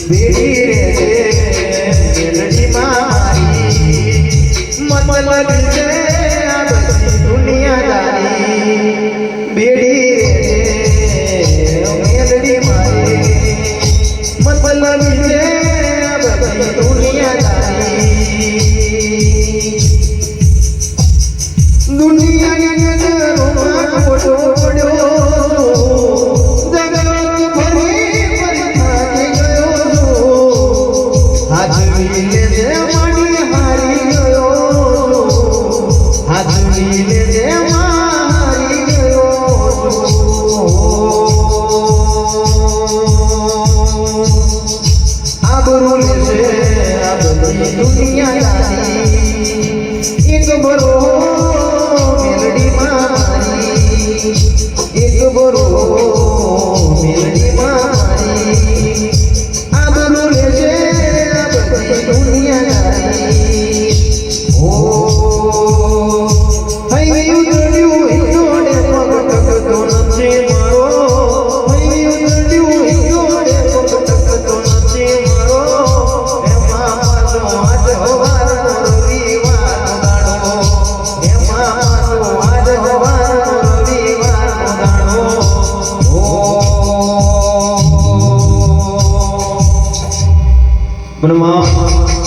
બેડી રે મેલડી મારી મતલબ છે આ બધી દુનિયાદારી બેડી રે મેલડી મારી મતલબ છે આ બધી દુનિયાદારી દુનિયાની નજરોમાં ખોટો પડ્યો એક બરો મેલડી મારી એક બરો મેલડી મારી આ બરો લેશે આ બધી દુનિયાદારી ઓ હૈ ઉતર્યું હિંડોળે પગ ટકતો નથી મારો હૈ ઉતર્યું હિંડોળે પગ ટકતો નથી મારો એમાં મારો આજ હવાર